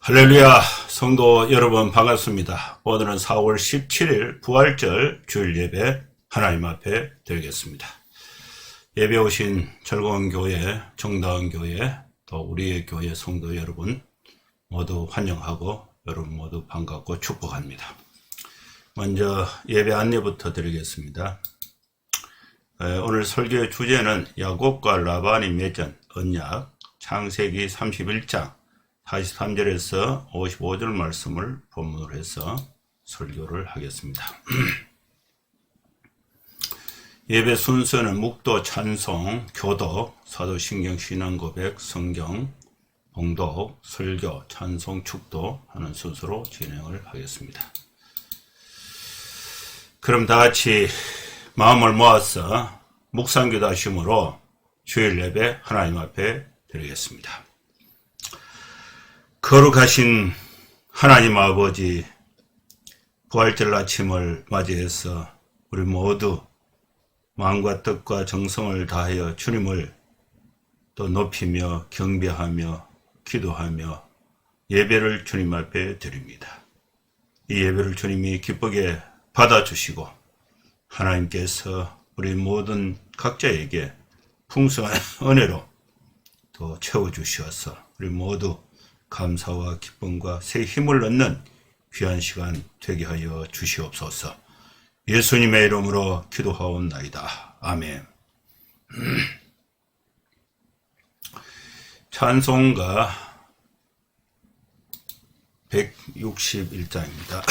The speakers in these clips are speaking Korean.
할렐루야, 성도 여러분 반갑습니다. 오늘은 4월 17일 부활절 주일 예배 하나님 앞에 드리겠습니다. 예배 오신 즐거운 교회, 정다운 교회, 또 우리의 교회 성도 여러분 모두 환영하고 여러분 모두 반갑고 축복합니다. 먼저 예배 안내부터 드리겠습니다. 오늘 설교의 주제는 야곱과 라반이 맺은 언약, 창세기 31장 43절에서 55절 말씀을 본문으로 해서 설교를 하겠습니다. 예배 순서는 묵도, 찬송, 교독, 사도신경, 신앙고백, 성경, 봉독, 설교, 찬송, 축도 하는 순서로 진행을 하겠습니다. 그럼 다 같이 마음을 모아서 묵상기도하심으로 주일 예배 하나님 앞에 드리겠습니다. 거룩하신 하나님 아버지, 부활절 아침을 맞이해서 우리 모두 마음과 뜻과 정성을 다하여 주님을 또 높이며 경배하며 기도하며 예배를 주님 앞에 드립니다. 이 예배를 주님이 기쁘게 받아주시고 하나님께서 우리 모든 각자에게 풍성한 은혜로 또 채워주셔서 우리 모두 감사와 기쁨과 새 힘을 얻는 귀한 시간 되게 하여 주시옵소서. 예수님의 이름으로 기도하옵나이다. 아멘. 찬송가 161장입니다.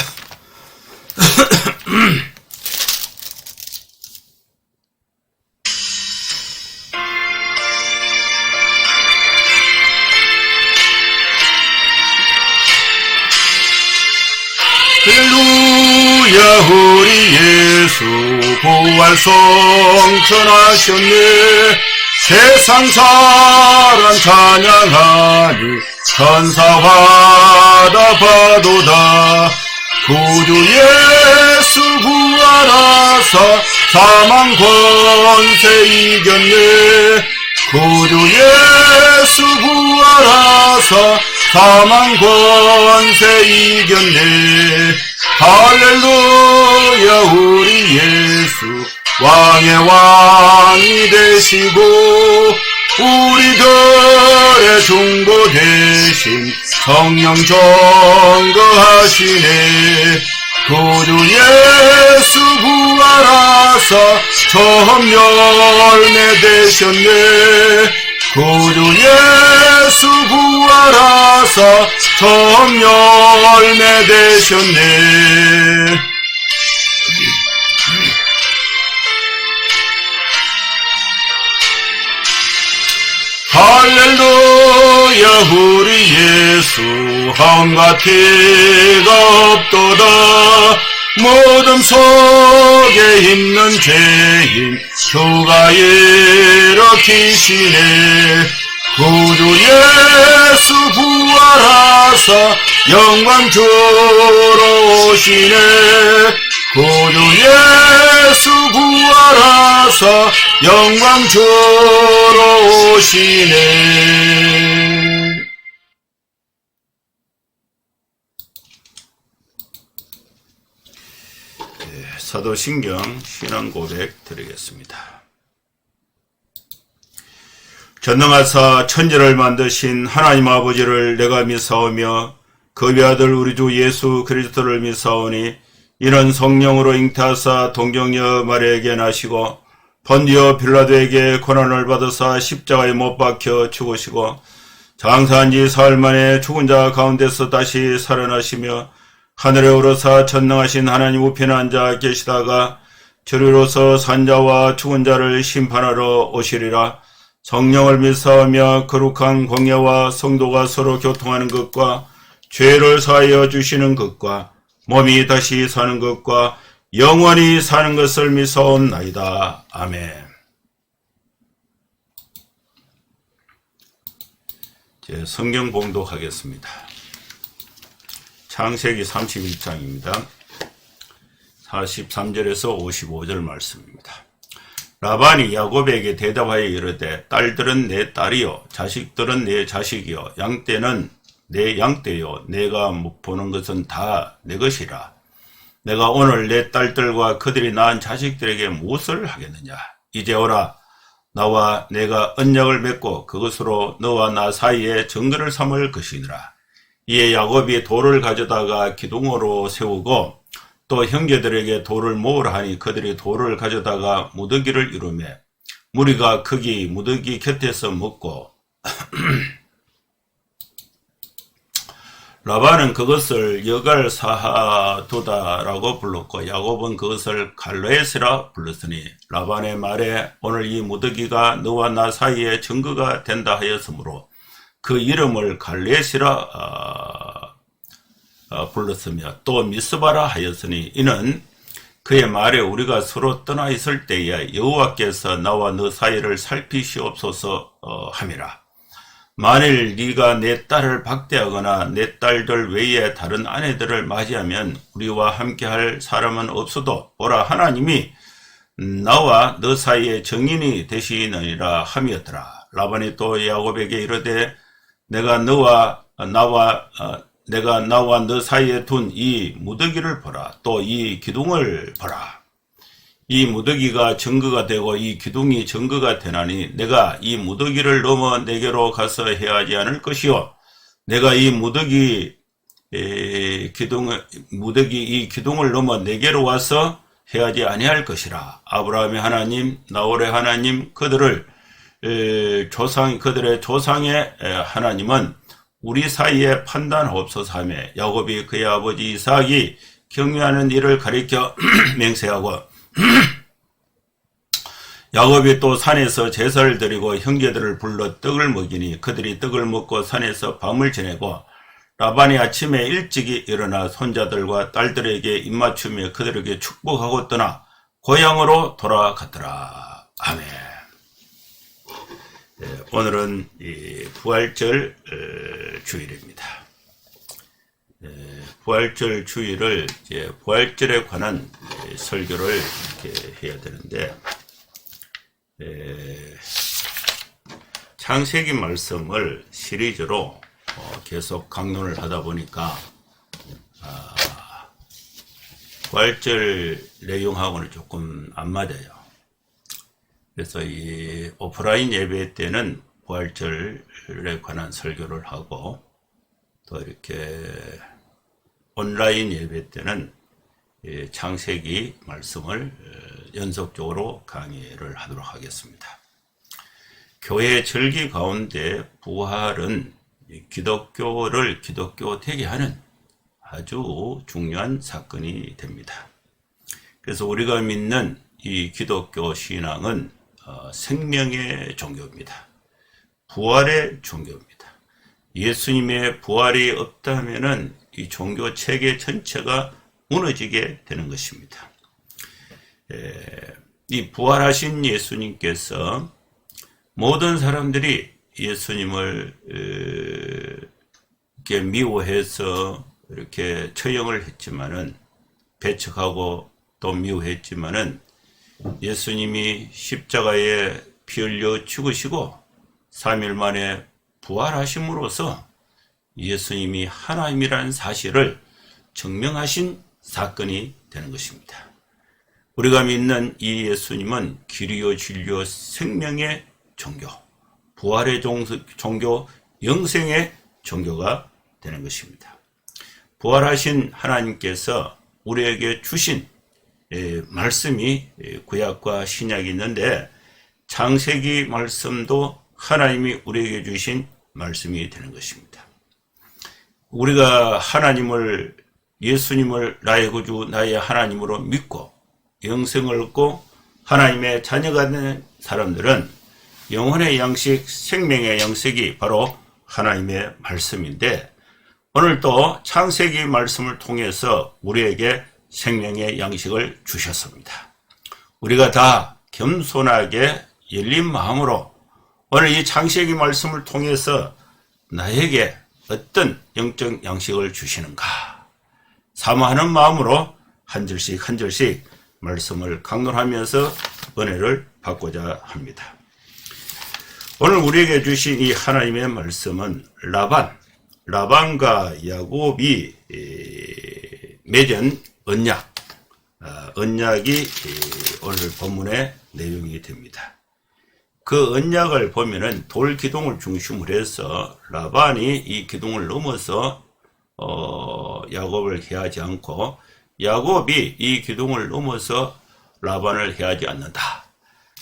할렐루야, 우리 예수 부활 성천하셨네. 세상 사람 찬양하니 천사마다 봐도다. 구주 예수 부활하사 사망 권세 이겼네. 구주 예수 부활하사 사망 권세 이겼네. 할렐루야, 우리 예수 왕의 왕이 되시고 우리들의 중보 대신 성령 전거하시네. 구주 예수 부활하사 처음 열매 되셨네. 구주 예수 부활하사 처음 열매 되셨네. 할렐루야, 우리 예수 한가 티가 없도다. 모든 속에 있는 죄인 주가 일으키시네. 구주 예수 부활하사 영광 주러 오시네. 구주 예수 부활하사 영광 주러 오시네. 사도신경 신앙고백 드리겠습니다. 전능하사 천지를 만드신 하나님 아버지를 내가 믿사오며 그 외아들 우리 주 예수 그리스도를 믿사오니 이는 성령으로 잉태하사 동정녀 마리아에게 나시고 본디오 빌라도에게 고난을 받으사 십자가에 못 박혀 죽으시고 장사한 지 사흘 만에 죽은 자 가운데서 다시 살아나시며 하늘에 오르사 전능하신 하나님 우편에 앉아 계시다가 저리로서 산자와 죽은 자를 심판하러 오시리라. 성령을 믿사오며 거룩한 공예와 성도가 서로 교통하는 것과 죄를 사하여 주시는 것과 몸이 다시 사는 것과 영원히 사는 것을 믿사옵나이다. 아멘. 성경 봉독하겠습니다. 창세기 31장입니다. 43절에서 55절 말씀입니다. 라반이 야곱에게 대답하여 이르되 딸들은 내 딸이요 자식들은 내 자식이요 양떼는 내 양떼요 내가 보는 것은 다 내 것이라. 내가 오늘 내 딸들과 그들이 낳은 자식들에게 무엇을 하겠느냐. 이제 오라. 나와 내가 언약을 맺고 그것으로 너와 나 사이에 증거를 삼을 것이니라. 이에 야곱이 돌을 가져다가 기둥으로 세우고 또 형제들에게 돌을 모으라 하니 그들이 돌을 가져다가 무더기를 이루매 무리가 거기 무더기 곁에서 먹고 라반은 그것을 여갈사하도다라고 불렀고 야곱은 그것을 갈레스라 불렀으니 라반의 말에 오늘 이 무더기가 너와 나 사이에 증거가 된다 하였으므로 그 이름을 갈레스라 불렀으며 또 미스바라 하였으니 이는 그의 말에 우리가 서로 떠나 있을 때에 여호와께서 나와 너 사이를 살피시옵소서 함이라. 만일 네가 내 딸을 박대하거나 내 딸들 외에 다른 아내들을 맞이하면 우리와 함께할 사람은 없어도 오라 하나님이 나와 너 사이에 정인이 되시느니라 함이었더라. 라반이 또 야곱에게 이르되 내가 나와 너 사이에 둔 이 무더기를 보라. 또 이 기둥을 보라. 이 무더기가 증거가 되고 이 기둥이 증거가 되나니 내가 이 무더기를 넘어 내게로 가서 해하지 않을 것이요 내가 이 이 기둥을 넘어 내게로 와서 해하지 아니할 것이라. 아브라함의 하나님 나홀의 하나님 그들의 조상의 하나님은 우리 사이에 판단하옵소서 하며 야곱이 그의 아버지 이삭이 경유하는 일을 가리켜 맹세하고 야곱이 또 산에서 제사를 드리고 형제들을 불러 떡을 먹이니 그들이 떡을 먹고 산에서 밤을 지내고 라반이 아침에 일찍이 일어나 손자들과 딸들에게 입맞추며 그들에게 축복하고 떠나 고향으로 돌아갔더라. 아멘. 오늘은 이 부활절 주일입니다. 부활절 주일을 이제 부활절에 관한 설교를 이렇게 해야 되는데 창세기 말씀을 시리즈로 계속 강론을 하다 보니까 부활절 내용하고는 조금 안 맞아요. 그래서 이 오프라인 예배 때는 부활절에 관한 설교를 하고 또 이렇게 온라인 예배 때는 창세기 말씀을 연속적으로 강의를 하도록 하겠습니다. 교회 절기 가운데 부활은 기독교를 기독교 되게 하는 아주 중요한 사건이 됩니다. 그래서 우리가 믿는 이 기독교 신앙은 생명의 종교입니다. 부활의 종교입니다. 예수님의 부활이 없다면은 이 종교 체계 전체가 무너지게 되는 것입니다. 이 부활하신 예수님께서 모든 사람들이 예수님을 이렇게 미워해서 이렇게 처형을 했지만은 배척하고 또 미워했지만은 예수님이 십자가에 피 흘려 죽으시고 3일 만에 부활하심으로써 예수님이 하나님이라는 사실을 증명하신 사건이 되는 것입니다. 우리가 믿는 이 예수님은 길이요 진리요 생명의 종교, 부활의 종교, 영생의 종교가 되는 것입니다. 부활하신 하나님께서 우리에게 주신 말씀이 구약과 신약이 있는데 창세기 말씀도 하나님이 우리에게 주신 말씀이 되는 것입니다. 우리가 하나님을 예수님을 나의 구주 나의 하나님으로 믿고 영생을 얻고 하나님의 자녀가 된 사람들은 영혼의 양식, 생명의 양식이 바로 하나님의 말씀인데 오늘도 창세기 말씀을 통해서 우리에게 생명의 양식을 주셨습니다. 우리가 다 겸손하게 열린 마음으로 오늘 이 창세기 말씀을 통해서 나에게 어떤 영적 양식을 주시는가 사모하는 마음으로 한 절씩 한 절씩 말씀을 강론하면서 은혜를 받고자 합니다. 오늘 우리에게 주신 이 하나님의 말씀은 라반, 라반과 야곱이 맺은 언약, 언약이 오늘 본문의 내용이 됩니다. 그 언약을 보면은 돌 기둥을 중심으로 해서 라반이 이 기둥을 넘어서 야곱을 해하지 않고 야곱이 이 기둥을 넘어서 라반을 해하지 않는다.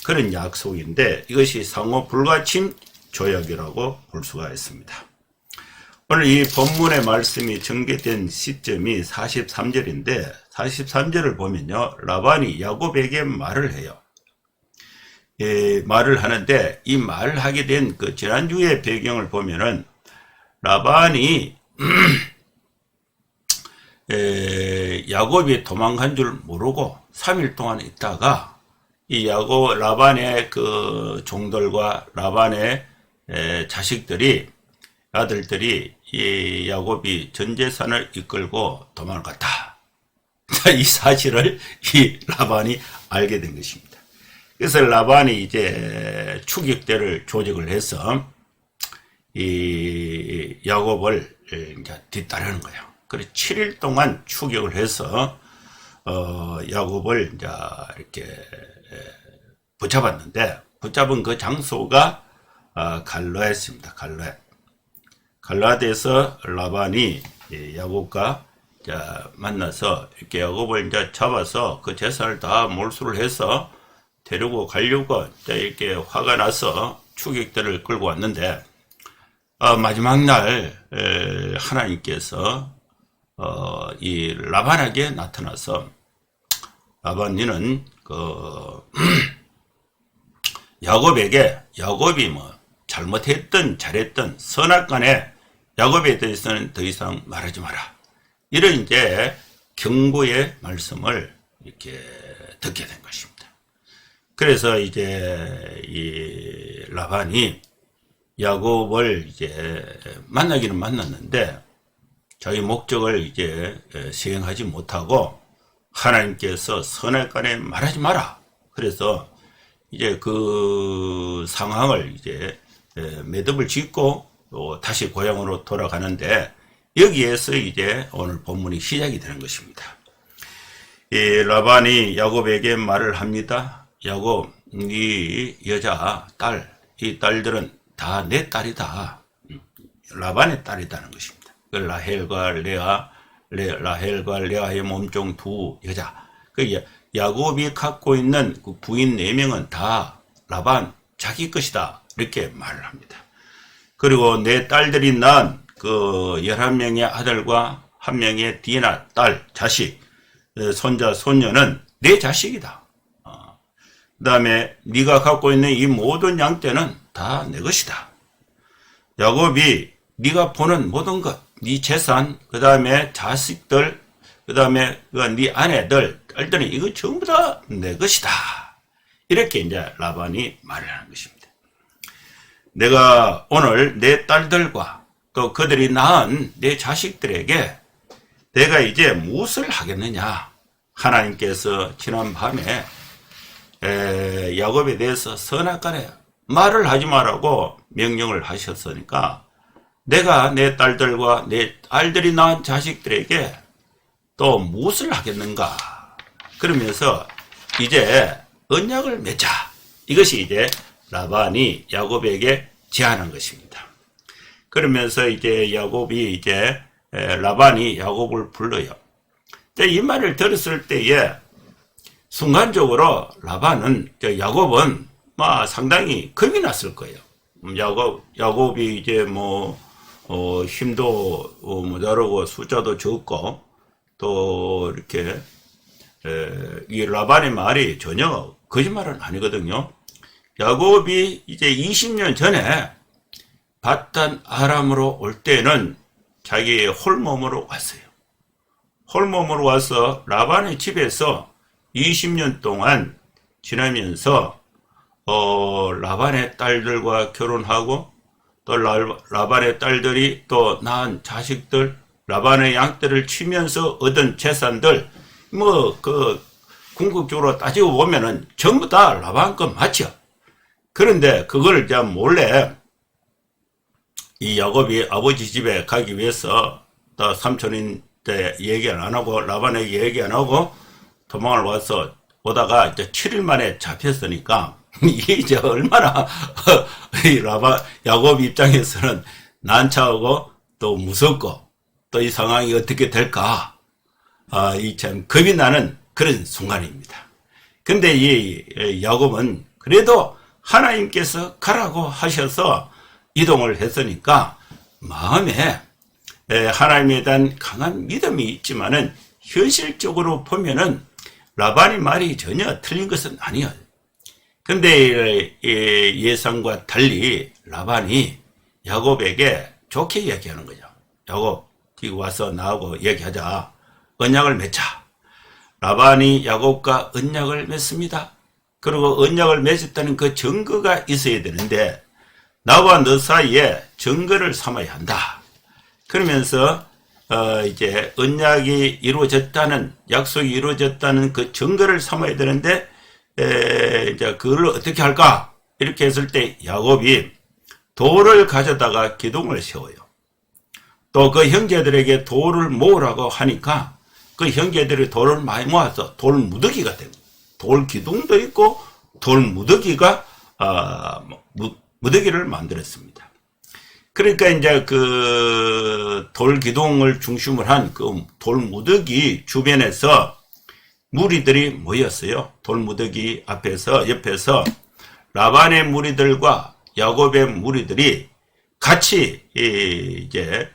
그런 약속인데 이것이 상호 불가침 조약이라고 볼 수가 있습니다. 오늘 이 본문의 말씀이 전개된 시점이 43절인데 43절을 보면요. 라반이 야곱에게 말을 해요. 말을 하는데 이 말을 하게 된 그 지난주의 배경을 보면은 라반이 야곱이 도망간 줄 모르고 3일 동안 있다가 이 라반의 그 종들과 라반의 자식들이 아들들이 이 야곱이 전 재산을 이끌고 도망갔다. 이 사실을 이 라반이 알게 된 것입니다. 그래서 라반이 이제 추격대를 조직을 해서 이 야곱을 이제 뒤따르는 거예요. 그래서 7일 동안 추격을 해서 야곱을 이제 이렇게 붙잡았는데 붙잡은 그 장소가 갈라했습니다. 갈라드에서 라반이 야곱과 만나서 이렇게 야곱을 이제 잡아서 그 재산을 다 몰수를 해서 데리고 가려고 이렇게 화가 나서 추격대를 끌고 왔는데 마지막 날 하나님께서 이 라반에게 나타나서 라반이는 그 야곱이 뭐 잘못했든 잘했든 선악간에 야곱에 대해서는 더 이상 말하지 마라. 이런 이제 경고의 말씀을 이렇게 듣게 된 것입니다. 그래서 이제 이 라반이 야곱을 이제 만나기는 만났는데 자기 목적을 이제 수행하지 못하고 하나님께서 선악간에 말하지 마라. 그래서 이제 그 상황을 이제 매듭을 짓고 또 다시 고향으로 돌아가는데 여기에서 이제 오늘 본문이 시작이 되는 것입니다. 이 라반이 야곱에게 말을 합니다. 야곱, 네 여자, 이 딸들은 다 내 딸이다. 라반의 딸이다는 것입니다. 그 라헬과 레아의 몸종 두 여자. 그 야곱이 갖고 있는 그 부인 4명은 다 라반 자기 것이다. 이렇게 말을 합니다. 그리고 내 딸들이 낳은 그 11명의 아들과 1명의 디나 딸, 자식, 손자, 손녀는 내 자식이다. 그 다음에 네가 갖고 있는 이 모든 양떼는 다 내 것이다. 야곱이 네가 보는 모든 것, 네 재산, 그 다음에 자식들, 그 다음에 네 아내들, 딸들이 이거 전부 다 내 것이다. 이렇게 이제 라반이 말을 하는 것입니다. 내가 오늘 내 딸들과 또 그들이 낳은 내 자식들에게 내가 이제 무엇을 하겠느냐. 하나님께서 지난 밤에 야곱에 대해서 선악간에 말을 하지 말라고 명령을 하셨으니까 내가 내 딸들과 내 딸들이 낳은 자식들에게 또 무엇을 하겠는가. 그러면서 이제 언약을 맺자. 이것이 이제 라반이 야곱에게 제안한 것입니다. 그러면서 이제 라반이 야곱을 불러요. 이 말을 들었을 때에 순간적으로 야곱은 상당히 겁이 났을 거예요. 야곱이 이제 힘도 모자르고 숫자도 적고 또 이렇게 이 라반의 말이 전혀 거짓말은 아니거든요. 야곱이 이제 20년 전에 바단 아람으로 올 때는 자기 홀몸으로 왔어요. 홀몸으로 와서 라반의 집에서 20년 동안 지나면서 라반의 딸들과 결혼하고 또 라반의 딸들이 또 낳은 자식들, 라반의 양떼를 치면서 얻은 재산들 궁극적으로 따지고 보면은 전부 다 라반 것 맞죠. 그런데 그걸 몰래 이 야곱이 아버지 집에 가기 위해서 또 삼촌인데 얘기 안 하고 라반에게 얘기 안 하고 도망을 와서 오다가 이제 7일 만에 잡혔으니까 이게 이제 얼마나 이 야곱 입장에서는 난처하고 또 무섭고 또 이 상황이 어떻게 될까 이 참 겁이 나는 그런 순간입니다. 근데 이 야곱은 그래도 하나님께서 가라고 하셔서 이동을 했으니까 마음에 하나님에 대한 강한 믿음이 있지만은 현실적으로 보면은 라반의 말이 전혀 틀린 것은 아니에요. 근데 예상과 달리 라반이 야곱에게 좋게 얘기하는 거죠. 야곱, 뒤고 와서 나하고 얘기하자. 언약을 맺자. 라반이 야곱과 언약을 맺습니다. 그리고 언약을 맺었다는 그 증거가 있어야 되는데 나와 너 사이에 증거를 삼아야 한다. 그러면서 이제 언약이 이루어졌다는 약속이 이루어졌다는 그 증거를 삼아야 되는데 이제 그걸 어떻게 할까? 이렇게 했을 때 야곱이 돌을 가져다가 기둥을 세워요. 또 그 형제들에게 돌을 모으라고 하니까 그 형제들이 돌을 많이 모아서 돌 무더기가 됩니다. 돌 기둥도 있고 돌 무더기가 무더기를 만들었습니다. 그러니까 이제 그 돌 기둥을 중심으로 한 그 돌 무더기 주변에서 무리들이 모였어요. 돌 무더기 앞에서 옆에서 라반의 무리들과 야곱의 무리들이 같이 이제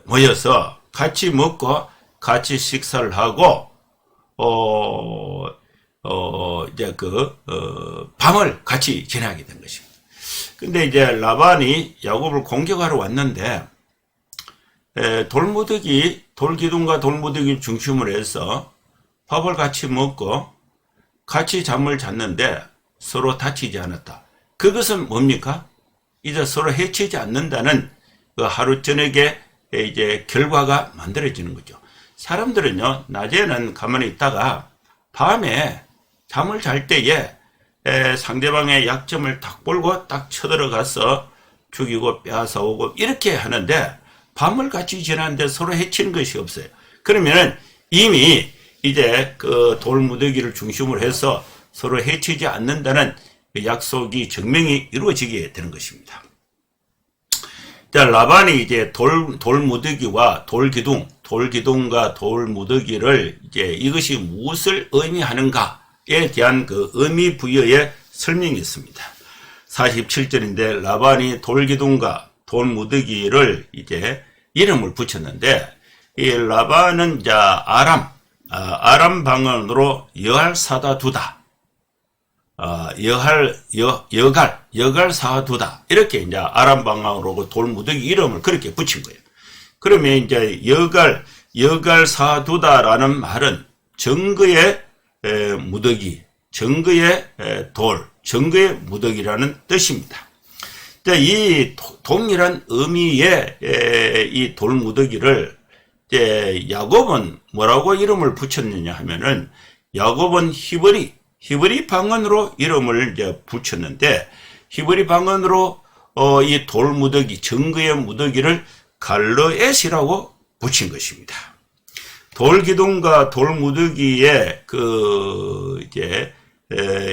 모여서 같이 먹고 같이 식사를 하고 이제 밤을 같이 지내게 된 것입니다. 근데 이제 라반이 야곱을 공격하러 왔는데 돌기둥과 돌무더기 중심으로 해서 밥을 같이 먹고 같이 잠을 잤는데 서로 다치지 않았다. 그것은 뭡니까? 이제 서로 해치지 않는다는 그 하루 저녁에 이제 결과가 만들어지는 거죠. 사람들은요, 낮에는 가만히 있다가 밤에 잠을 잘 때에 상대방의 약점을 딱 볼고 딱 쳐들어가서 죽이고 빼앗아오고 이렇게 하는데 밤을 같이 지나는데 서로 해치는 것이 없어요. 그러면은 이미 이제 그 돌무더기를 중심으로 해서 서로 해치지 않는다는 약속이 증명이 이루어지게 되는 것입니다. 자, 라반이 이제 돌무더기와 돌기둥과 돌무더기를 이제 이것이 무엇을 의미하는가에 대한 그 의미 부여의 설명이 있습니다. 47절인데 라반이 돌기둥과 돌무더기를 이제 이름을 붙였는데 이 라반은 이제 아람 방언으로 여할사다두다. 여갈사두다. 이렇게 이제 아람 방언으로 돌무더기 이름을 그렇게 붙인 거예요. 그러면 이제 여갈사두다라는 말은 증거의 무더기, 증거의 돌, 증거의 무더기라는 뜻입니다. 이 동일한 의미의 이 돌무더기를 야곱은 뭐라고 이름을 붙였느냐 하면은 야곱은 히브리 방언으로 이름을 이제 붙였는데 히브리 방언으로 이 돌무더기, 증거의 무더기를 갈르엣이라고 붙인 것입니다. 돌기둥과 돌무더기의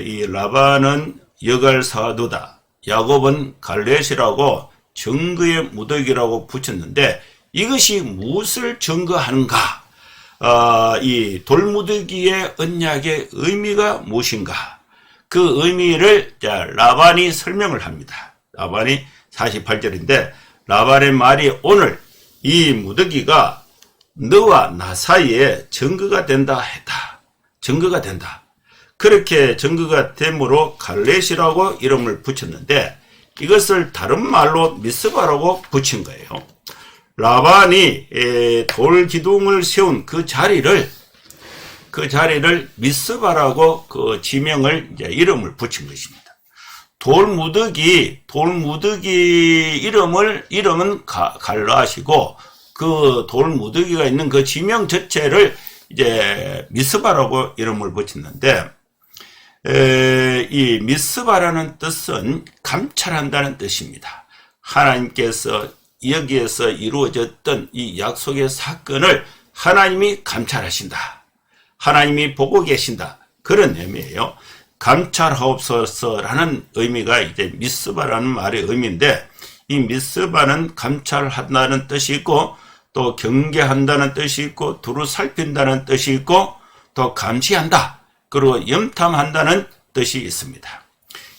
이 라반은 여갈사두다, 야곱은 갈르엣이라고 증거의 무더기라고 붙였는데 이것이 무엇을 증거하는가? 이 돌무더기의 언약의 의미가 무엇인가? 그 의미를 라반이 설명을 합니다. 라반이 48절인데 라반의 말이 오늘 이 무더기가 너와 나 사이에 증거가 된다 했다. 증거가 된다. 그렇게 증거가 되므로 갈렛이라고 이름을 붙였는데 이것을 다른 말로 미스바라고 붙인 거예요. 라반이 돌기둥을 세운 그 자리를 미스바라고 그 지명을 이제 이름을 붙인 것입니다. 돌무더기 이름은 갈라하시고 그 돌무더기가 있는 그 지명 자체를 이제 미스바라고 이름을 붙였는데 이 미스바라는 뜻은 감찰한다는 뜻입니다. 하나님께서 여기에서 이루어졌던 이 약속의 사건을 하나님이 감찰하신다. 하나님이 보고 계신다. 그런 의미예요. 감찰하옵소서라는 의미가 이제 미스바라는 말의 의미인데, 이 미스바는 감찰한다는 뜻이 있고, 또 경계한다는 뜻이 있고, 두루 살핀다는 뜻이 있고, 또 감시한다. 그리고 염탐한다는 뜻이 있습니다.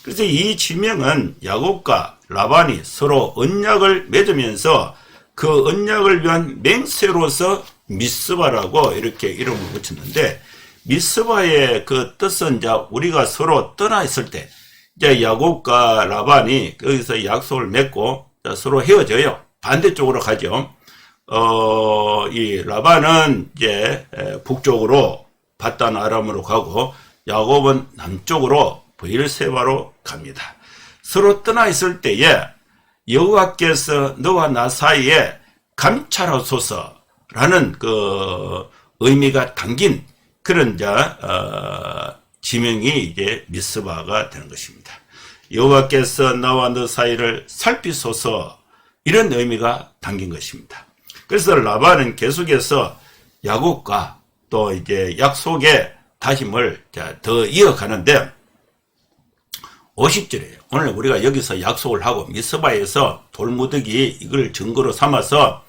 그래서 이 지명은 야곱과 라반이 서로 언약을 맺으면서 그 언약을 위한 맹세로서 미스바라고 이렇게 이름을 붙였는데, 미스바의 그 뜻은 이제 우리가 서로 떠나 있을 때, 이제 야곱과 라반이 거기서 약속을 맺고 서로 헤어져요. 반대쪽으로 가죠. 이 라반은 이제 북쪽으로 바단 아람으로 가고, 야곱은 남쪽으로 브엘세바로 갑니다. 서로 떠나 있을 때에 여호와께서 너와 나 사이에 감찰하소서라는 그 의미가 담긴 그런 지명이 이제 미스바가 되는 것입니다. 여호와께서 나와 너 사이를 살피소서, 이런 의미가 담긴 것입니다. 그래서 라반은 계속해서 야곱과 또 이제 약속의 다짐을 더 이어가는데, 50절이에요. 오늘 우리가 여기서 약속을 하고 미스바에서 돌무더기 이걸 증거로 삼아서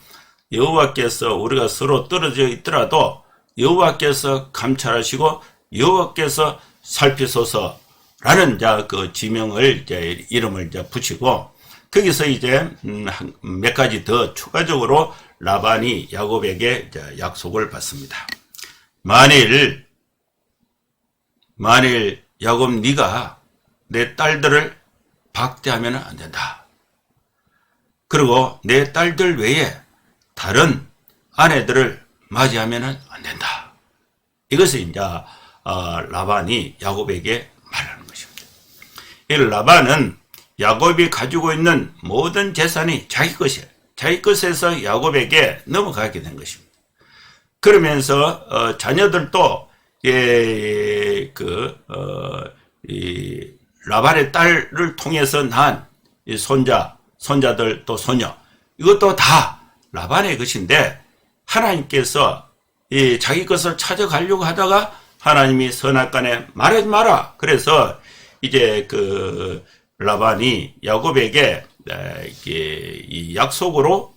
여호와께서 우리가 서로 떨어져 있더라도 여호와께서 감찰하시고 여호와께서 살피소서라는 그 지명을 이름을 붙이고, 거기서 이제 몇 가지 더 추가적으로 라반이 야곱에게 약속을 받습니다. 만일 야곱 네가 내 딸들을 박대하면 안 된다. 그리고 내 딸들 외에 다른 아내들을 맞이하면 안 된다. 이것을 이제 라반이 야곱에게 말하는 것입니다. 이 라반은 야곱이 가지고 있는 모든 재산이 자기 것이에요. 자기 것에서 야곱에게 넘어가게 된 것입니다. 그러면서 자녀들도 이 라반의 딸을 통해서 난 이 손자들 또 소녀, 이것도 다 라반의 것인데, 하나님께서 이 자기 것을 찾아가려고 하다가 하나님이 선악간에 말하지 마라. 그래서 이제 그 라반이 야곱에게 이 약속으로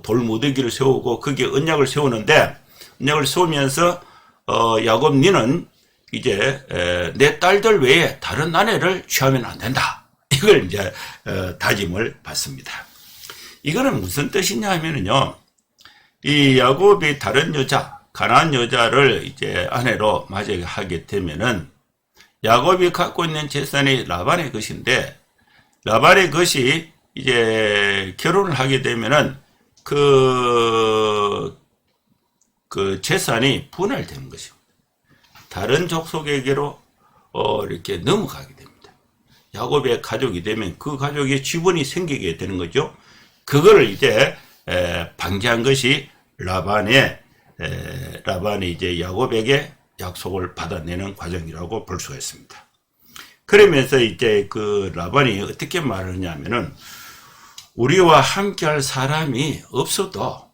돌무더기를 세우고 거기에 언약을 세우는데, 언약을 세우면서 야곱 니는 이제 내 딸들 외에 다른 아내를 취하면 안 된다. 이걸 이제 다짐을 받습니다. 이거는 무슨 뜻이냐 하면은요, 이 야곱이 다른 여자, 가나안 여자를 이제 아내로 맞이하게 되면은 야곱이 갖고 있는 재산이 라반의 것인데, 라반의 것이 이제 결혼을 하게 되면은 그 재산이 분할되는 것입니다. 다른 족속에게로 이렇게 넘어가게 됩니다. 야곱의 가족이 되면 그 가족의 지분이 생기게 되는 거죠. 그거를 이제 방지한 것이 라반이 이제 야곱에게 약속을 받아내는 과정이라고 볼 수가 있습니다. 그러면서 이제 그 라반이 어떻게 말하냐면은, 우리와 함께할 사람이 없어도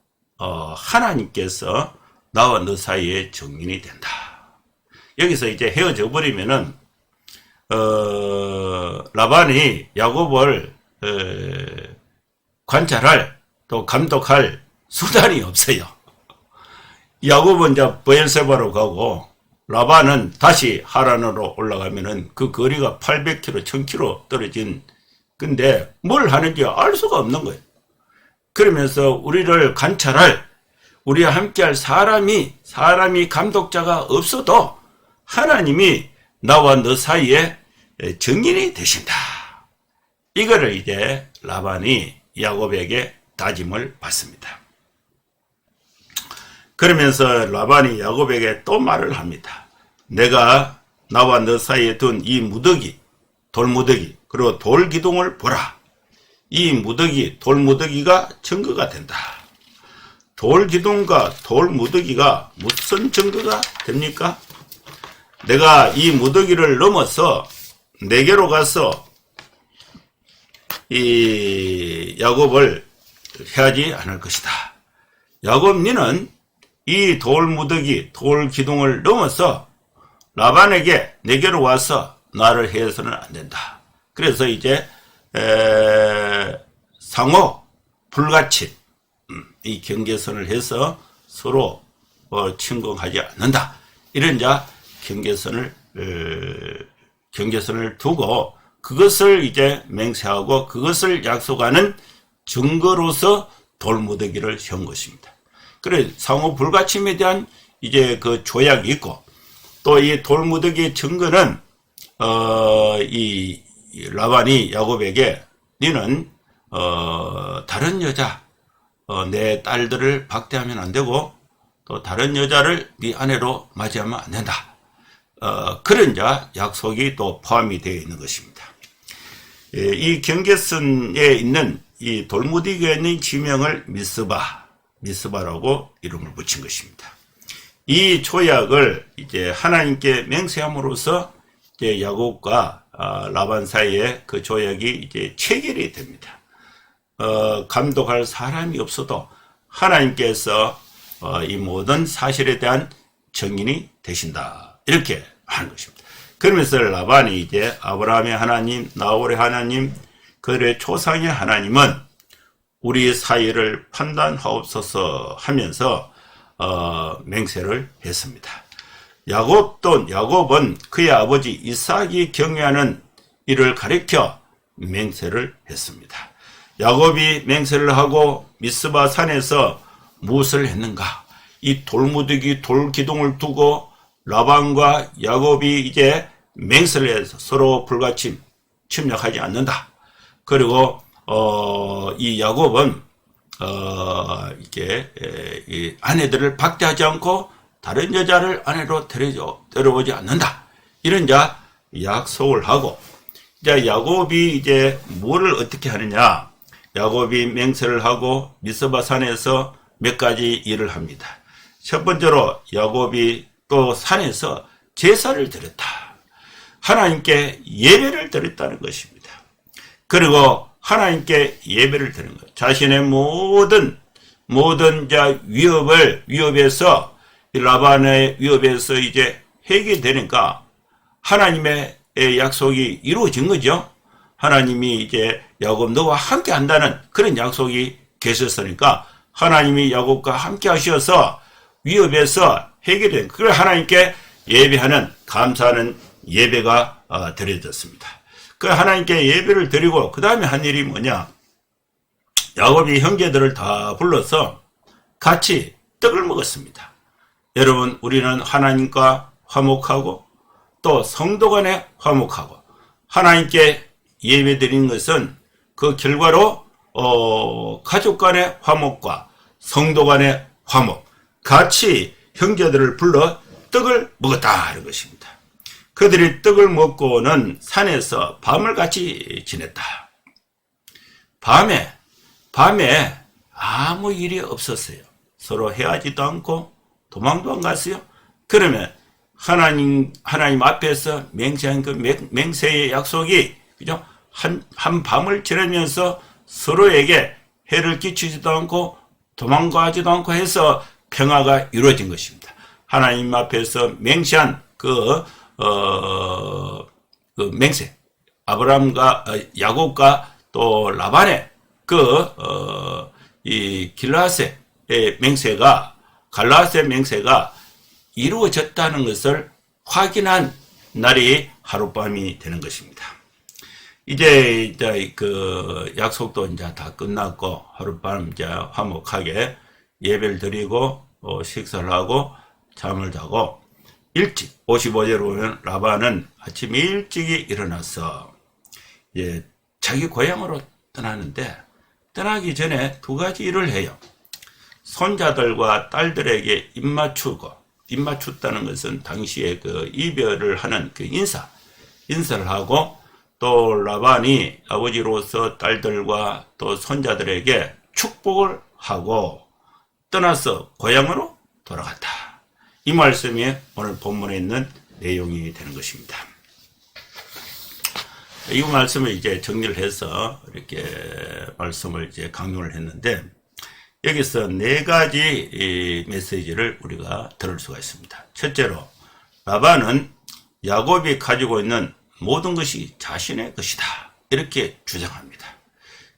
하나님께서 나와 너 사이에 정인이 된다. 여기서 이제 헤어져 버리면은 라반이 야곱을 관찰할 또 감독할 수단이 없어요. 야곱은 이제 브엘세바로 가고 라반은 다시 하란으로 올라가면은 그 거리가 800km, 1000km 떨어진, 근데 뭘 하는지 알 수가 없는 거예요. 그러면서 우리를 관찰할, 우리와 함께할 사람이 감독자가 없어도 하나님이 나와 너 사이에 정인이 되신다. 이거를 이제 라반이 야곱에게 다짐을 받습니다. 그러면서 라반이 야곱에게 또 말을 합니다. 내가 나와 너 사이에 둔 이 무더기, 돌무더기, 그리고 돌기둥을 보라. 이 무더기, 돌무더기가 증거가 된다. 돌기둥과 돌무더기가 무슨 증거가 됩니까? 내가 이 무더기를 넘어서 내게로 가서 이 야곱을 해하지 않을 것이다. 야곱, 니는 이 돌무더기, 돌기둥을 넘어서 라반에게 내게로 와서 나를 해서는 안 된다. 그래서 이제 상호 불가침, 이 경계선을 해서 서로 침공하지 않는다. 이런 경계선을 두고 그것을 이제 맹세하고 그것을 약속하는 증거로서 돌무더기를 세운 것입니다. 그래, 상호 불가침에 대한 이제 그 조약이 있고, 또 이 돌무더기의 증거는 이 라반이 야곱에게 니는 다른 여자, 내 딸들을 박대하면 안 되고 또 다른 여자를 네 아내로 맞이하면 안 된다. 그런 약속이 또 포함이 되어 있는 것입니다. 이 경계선에 있는 이 돌무더기에 있는 지명을 미스바라고 이름을 붙인 것입니다. 이 조약을 이제 하나님께 맹세함으로써 이제 야곱과 라반 사이에 그 조약이 이제 체결이 됩니다. 감독할 사람이 없어도 하나님께서 이 모든 사실에 대한 증인이 되신다. 이렇게 하는 것입니다. 그러면서 라반이 이제 아브라함의 하나님, 나홀의 하나님, 그들의 조상의 하나님은 우리 사이를 판단하옵소서 하면서 맹세를 했습니다. 야곱은 그의 아버지 이삭이 경외하는 이를 가리켜 맹세를 했습니다. 야곱이 맹세를 하고 미스바 산에서 무엇을 했는가? 이 돌무더기 돌기둥을 두고 라반과 야곱이 이제 맹세를 해서 서로 불가침 침략하지 않는다. 그리고 이 야곱은 이게 이 아내들을 박대하지 않고 다른 여자를 아내로 데려오지 않는다. 이런 약속을 하고, 이제 야곱이 이제 뭐를 어떻게 하느냐? 야곱이 맹세를 하고 미스바 산에서 몇 가지 일을 합니다. 첫 번째로 야곱이 또 산에서 제사를 드렸다. 하나님께 예배를 드렸다는 것입니다. 그리고 하나님께 예배를 드리는 것. 자신의 모든 위협에서 라반의 위협에서 이제 해결되니까 하나님의 약속이 이루어진 거죠. 하나님이 이제 야곱 너와 함께 한다는 그런 약속이 계셨으니까 하나님이 야곱과 함께 하셔서 위협에서 해결된 그걸 하나님께 예배하는 감사하는 예배가 드려졌습니다. 그 하나님께 예배를 드리고 그 다음에 한 일이 뭐냐? 야곱이 형제들을 다 불러서 같이 떡을 먹었습니다. 여러분, 우리는 하나님과 화목하고 또 성도 간에 화목하고 하나님께 예배 드리는 것은 그 결과로 가족 간의 화목과 성도 간의 화목, 같이 형제들을 불러 떡을 먹었다 하는 것입니다. 그들이 떡을 먹고는 산에서 밤을 같이 지냈다. 밤에 아무 일이 없었어요. 서로 헤어지도 않고 도망도 안 갔어요. 그러면 하나님 앞에서 맹세한 그 맹세의 약속이 그죠? 한 밤을 지내면서 서로에게 해를 끼치지도 않고 도망가지도 않고 해서 평화가 이루어진 것입니다. 하나님 앞에서 맹세한 그 맹세, 아브라함과 야곱과 또 라반의 이 갈라앗의 맹세가 이루어졌다는 것을 확인한 날이 하룻밤이 되는 것입니다. 이제 그 약속도 이제 다 끝났고 하룻밤 이제 화목하게 예배를 드리고 식사를 하고 잠을 자고 일찍 55절에 보면 라반은 아침 일찍이 일어나서 자기 고향으로 떠나는데 떠나기 전에 두 가지 일을 해요. 손자들과 딸들에게 입맞췄다는 것은 당시에 그 이별을 하는 그 인사를 하고 또 라반이 아버지로서 딸들과 또 손자들에게 축복을 하고 떠나서 고향으로 돌아갔다. 이 말씀이 오늘 본문에 있는 내용이 되는 것입니다. 이 말씀을 이제 정리를 해서 이렇게 말씀을 이제 강론을 했는데, 여기서 네 가지 이 메시지를 우리가 들을 수가 있습니다. 첫째로, 라반은 야곱이 가지고 있는 모든 것이 자신의 것이다, 이렇게 주장합니다.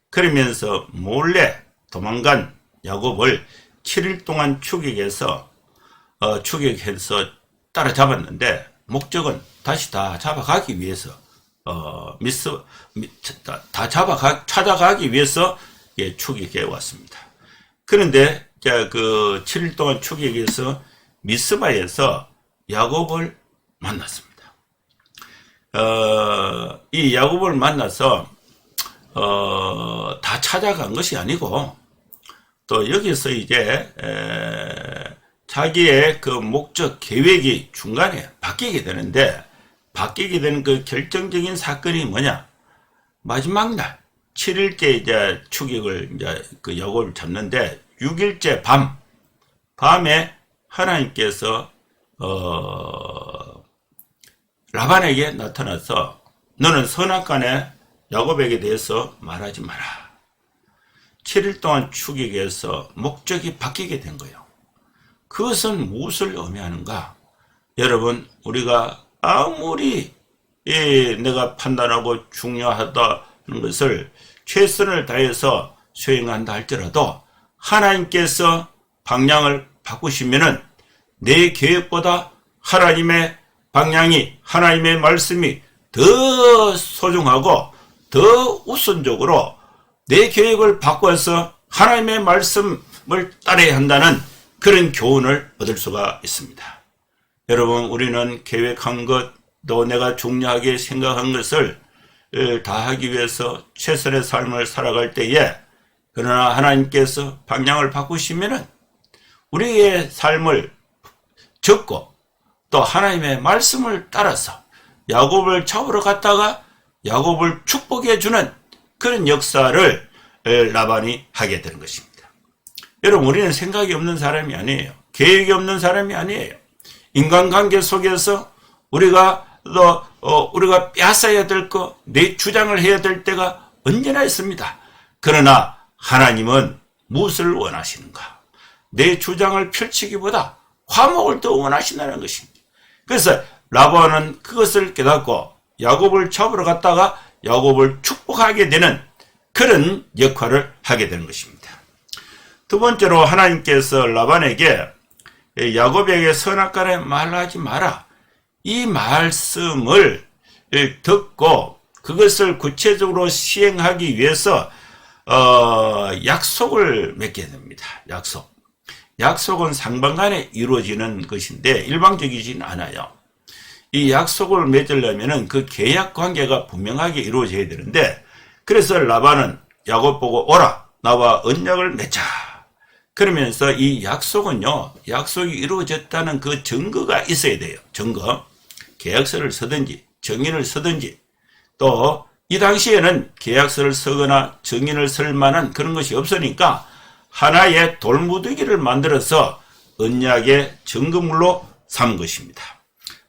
그러면서 몰래 도망간 야곱을 7일 동안 추격해서 따라잡았는데, 목적은 다시 다 잡아가기 위해서, 찾아가기 위해서 추격해 왔습니다. 그런데, 그 7일 동안 추격해서 미스바에서 야곱을 만났습니다. 이 야곱을 만나서, 다 찾아간 것이 아니고, 또 여기서 이제, 자기의 그 목적 계획이 중간에 바뀌게 되는데, 바뀌게 되는 그 결정적인 사건이 뭐냐? 마지막 날 7일째 이제 추격을 이제 그 야곱을 잡는데, 6일째 밤에 하나님께서 라반에게 나타나서 너는 선악간에 야곱에게 대해서 말하지 마라. 7일 동안 추격해서 목적이 바뀌게 된 거예요. 그것은 무엇을 의미하는가? 여러분, 우리가 아무리 내가 판단하고 중요하다는 것을 최선을 다해서 수행한다 할지라도 하나님께서 방향을 바꾸시면은 내 계획보다 하나님의 방향이, 하나님의 말씀이 더 소중하고 더 우선적으로 내 계획을 바꿔서 하나님의 말씀을 따라야 한다는 그런 교훈을 얻을 수가 있습니다. 여러분, 우리는 계획한 것, 또 내가 중요하게 생각한 것을 다 하기 위해서 최선의 삶을 살아갈 때에, 그러나 하나님께서 방향을 바꾸시면은 우리의 삶을 적고 또 하나님의 말씀을 따라서 야곱을 잡으러 갔다가 야곱을 축복해 주는 그런 역사를 라반이 하게 되는 것입니다. 여러분, 우리는 생각이 없는 사람이 아니에요. 계획이 없는 사람이 아니에요. 인간관계 속에서 우리가 빼앗아야 될 거, 내 주장을 해야 될 때가 언제나 있습니다. 그러나 하나님은 무엇을 원하시는가? 내 주장을 펼치기보다 화목을 더 원하신다는 것입니다. 그래서 라반은 그것을 깨닫고 야곱을 잡으러 갔다가 야곱을 축복하게 되는 그런 역할을 하게 되는 것입니다. 두 번째로, 하나님께서 라반에게 야곱에게 선악간에 말하지 마라, 이 말씀을 듣고 그것을 구체적으로 시행하기 위해서 약속을 맺게 됩니다. 약속은 상반간에 이루어지는 것인데 일방적이진 않아요. 이 약속을 맺으려면 그 계약 관계가 분명하게 이루어져야 되는데, 그래서 라반은 야곱 보고 오라, 나와 언약을 맺자. 그러면서 이 약속은요, 약속이 이루어졌다는 그 증거가 있어야 돼요. 증거. 계약서를 쓰든지 정인을 쓰든지, 또 이 당시에는 계약서를 쓰거나 정인을 쓸 만한 그런 것이 없으니까 하나의 돌무더기를 만들어서 언약의 증거물로 삼은 것입니다.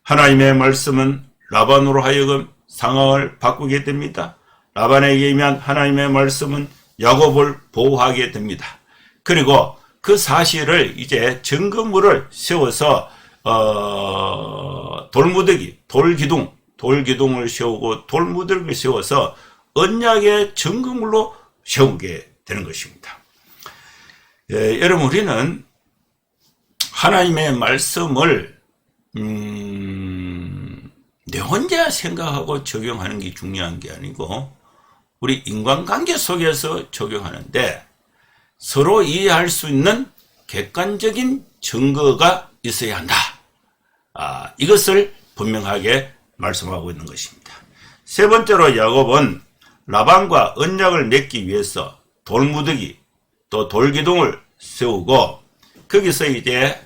하나님의 말씀은 라반으로 하여금 상황을 바꾸게 됩니다. 라반에게 의한 하나님의 말씀은 야곱을 보호하게 됩니다. 그리고 그 사실을 이제 증거물을 세워서 돌기둥을 세우고 돌무더기를 세워서 언약의 증거물로 세우게 되는 것입니다. 여러분, 우리는 하나님의 말씀을 내 혼자 생각하고 적용하는 게 중요한 게 아니고 우리 인간관계 속에서 적용하는데 서로 이해할 수 있는 객관적인 증거가 있어야 한다. 이것을 분명하게 말씀하고 있는 것입니다. 세 번째로, 야곱은 라반과 언약을 맺기 위해서 돌무더기 또 돌기둥을 세우고, 거기서 이제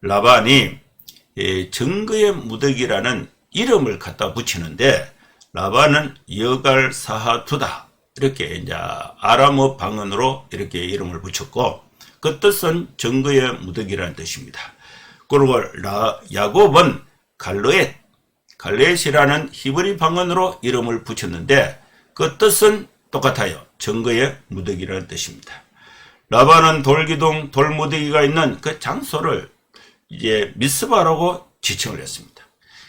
라반이 증거의 무더기라는 이름을 갖다 붙이는데, 라반은 여갈사하두다, 이렇게 이제 아람어 방언으로 이렇게 이름을 붙였고, 그 뜻은 증거의 무더기라는 뜻입니다. 그리고 야곱은 갈르엣 갈렛이라는 히브리 방언으로 이름을 붙였는데 그 뜻은 똑같아요. 증거의 무더기라는 뜻입니다. 라반은 돌기둥, 돌무더기가 있는 그 장소를 이제 미스바라고 지칭을 했습니다.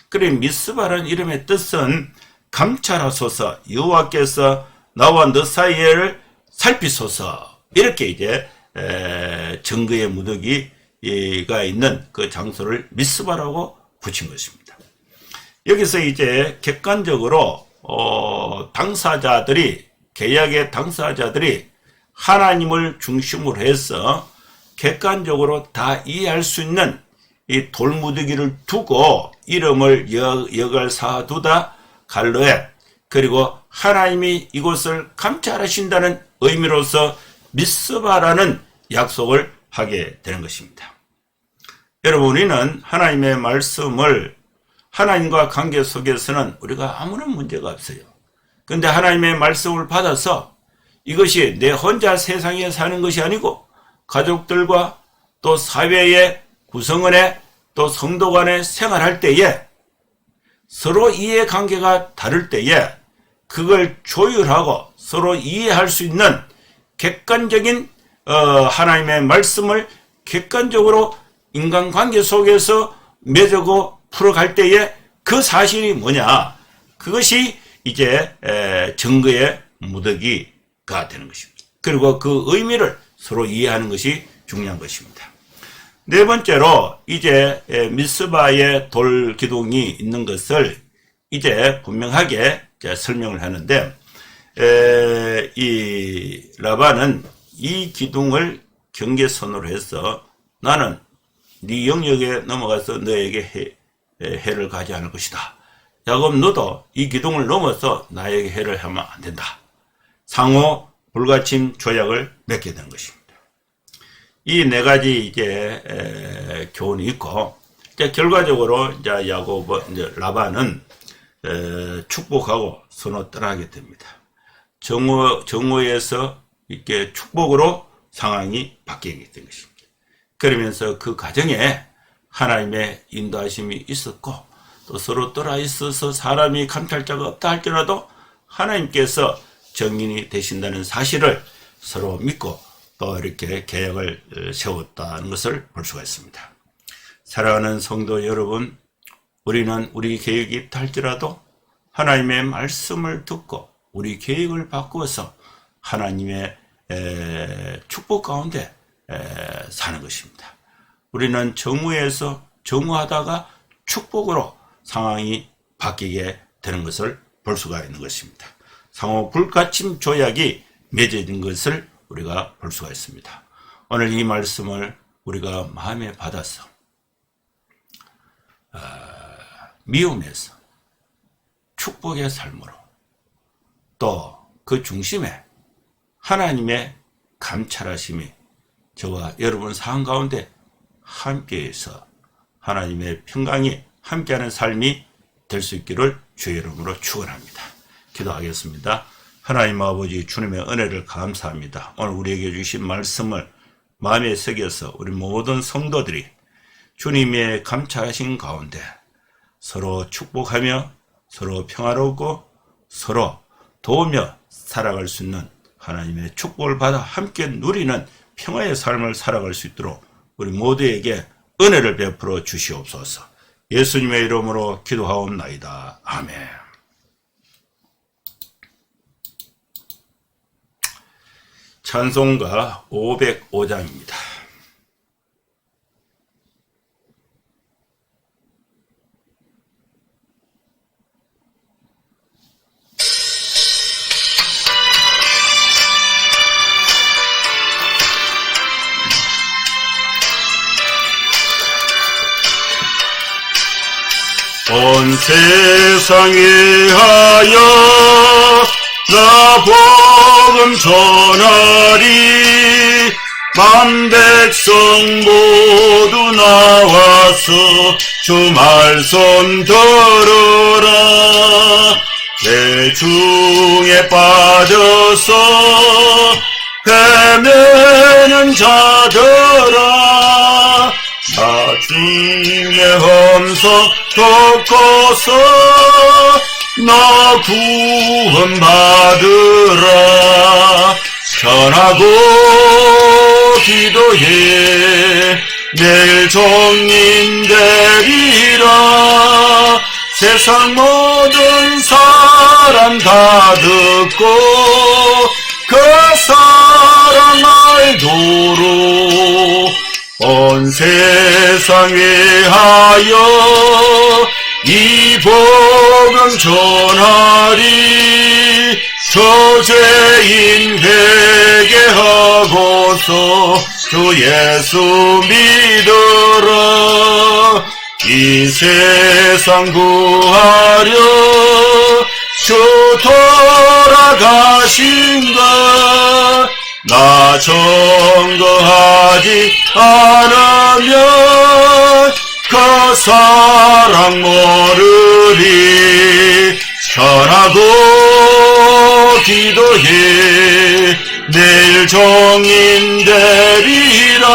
그래 미스바라는 이름의 뜻은 감찰하소서, 여호와께서 나와 너 사이를 살피소서, 이렇게 이제 증거의 무더기가 있는 그 장소를 미스바라고 붙인 것입니다. 여기서 이제 객관적으로 당사자들이, 계약의 당사자들이 하나님을 중심으로 해서 객관적으로 다 이해할 수 있는 이 돌무더기를 두고 이름을 여갈사두다 갈르엣, 그리고 하나님이 이곳을 감찰하신다는 의미로서 미스바라는 약속을 하게 되는 것입니다. 여러분, 우리는 하나님의 말씀을, 하나님과 관계 속에서는 우리가 아무런 문제가 없어요. 그런데 하나님의 말씀을 받아서 이것이 내 혼자 세상에 사는 것이 아니고 가족들과 또 사회의 구성원에 또 성도 간에 생활할 때에 서로 이해관계가 다를 때에 그걸 조율하고 서로 이해할 수 있는 객관적인 하나님의 말씀을 객관적으로 인간관계 속에서 맺고 풀어갈 때에 그 사실이 뭐냐, 그것이 이제 증거의 무더기가 되는 것입니다. 그리고 그 의미를 서로 이해하는 것이 중요한 것입니다. 네 번째로 이제 미스바의 돌 기둥이 있는 것을 이제 분명하게 설명을 하는데, 이 라반은 이 기둥을 경계선으로 해서 나는 네 영역에 넘어가서 너에게 해를 가지 않을 것이다. 야곱, 너도 이 기둥을 넘어서 나에게 해를 하면 안 된다. 상호 불가침 조약을 맺게 된 것입니다. 이 네 가지 이제 교훈이 있고, 이제 결과적으로 이제 이제 라반은 축복하고 서로 떠나게 됩니다. 정오에서 이렇게 축복으로 상황이 바뀌게 된 것입니다. 그러면서 그 과정에 하나님의 인도하심이 있었고, 또 서로 떠나 있어서 사람이 감찰자가 없다 할지라도 하나님께서 정인이 되신다는 사실을 서로 믿고 또 이렇게 계약을 세웠다는 것을 볼 수가 있습니다. 사랑하는 성도 여러분, 우리는 우리 계획이 있다 할지라도 하나님의 말씀을 듣고 우리 계획을 바꾸어서 하나님의 축복 가운데 사는 것입니다. 우리는 정오에서 정오하다가 축복으로 상황이 바뀌게 되는 것을 볼 수가 있는 것입니다. 상호 불가침 조약이 맺어진 것을 우리가 볼 수가 있습니다. 오늘 이 말씀을 우리가 마음에 받아서 미움에서 축복의 삶으로, 또 그 중심에 하나님의 감찰하심이 저와 여러분 상황 가운데 함께해서 하나님의 평강이 함께하는 삶이 될 수 있기를 주의 이름으로 축원합니다. 기도하겠습니다. 하나님 아버지, 주님의 은혜를 감사합니다. 오늘 우리에게 주신 말씀을 마음에 새겨서 우리 모든 성도들이 주님의 감찰하신 가운데 서로 축복하며 서로 평화롭고 서로 도우며 살아갈 수 있는 하나님의 축복을 받아 함께 누리는 평화의 삶을 살아갈 수 있도록 우리 모두에게 은혜를 베풀어 주시옵소서. 예수님의 이름으로 기도하옵나이다. 아멘. 찬송가 505장입니다. 온 세상에 하여 나 복음 전하리. 만 백성 모두 나와서 주 말씀 들으라. 대중에 빠져서 헤매는 자들아, 나중에 험석 돕고서 너 구원받으라. 전하고 기도해 내 종인 되리라. 세상 모든 사람 다 듣고 그 사랑 알도록 온 세상 위하여 이 복음 전하리. 저죄인 회개하고서 주 예수 믿으라. 이 세상 구하려 주 돌아가신가. 나 증거하지 않으면 그 사랑 모르리. 전하고 기도해 내일 종인 되리라.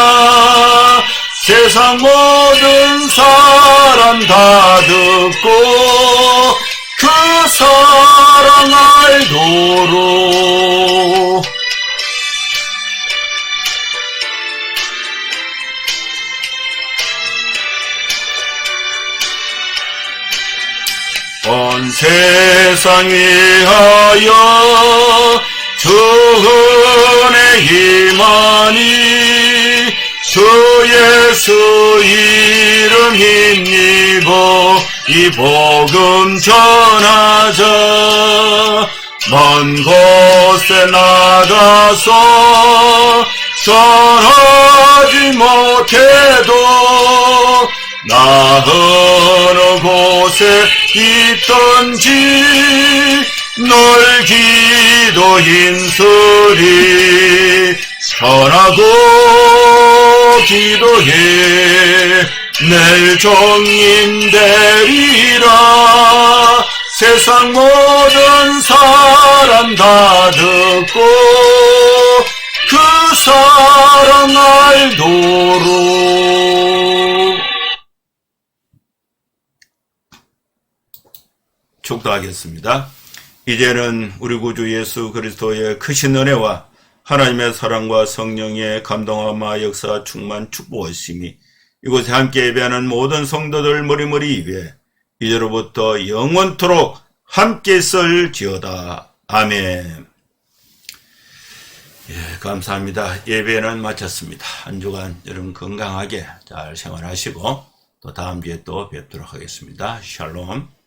세상 모든 사람 다 듣고 그 사랑 알도록 온 세상 위하여 주 은혜 임하니. 주 예수 이름 힘입어 이 복음 전하자. 먼 곳에 나가서 전하지 못해도 나 어느 곳에 있던지 널 기도 힘쓰리. 전하고 기도해 내 종인 되리라. 세상 모든 사람 다 듣고 그 사랑 알도록. 축도하겠습니다. 이제는 우리 구주 예수 그리스도의 크신 은혜와 하나님의 사랑과 성령의 감동함과 역사 충만 축복하심이 이곳에 함께 예배하는 모든 성도들 머리머리 위에 이제로부터 영원토록 함께 있을지어다. 아멘. 예, 감사합니다. 예배는 마쳤습니다. 한 주간 여러분 건강하게 잘 생활하시고 또 다음 주에 또 뵙도록 하겠습니다. 샬롬.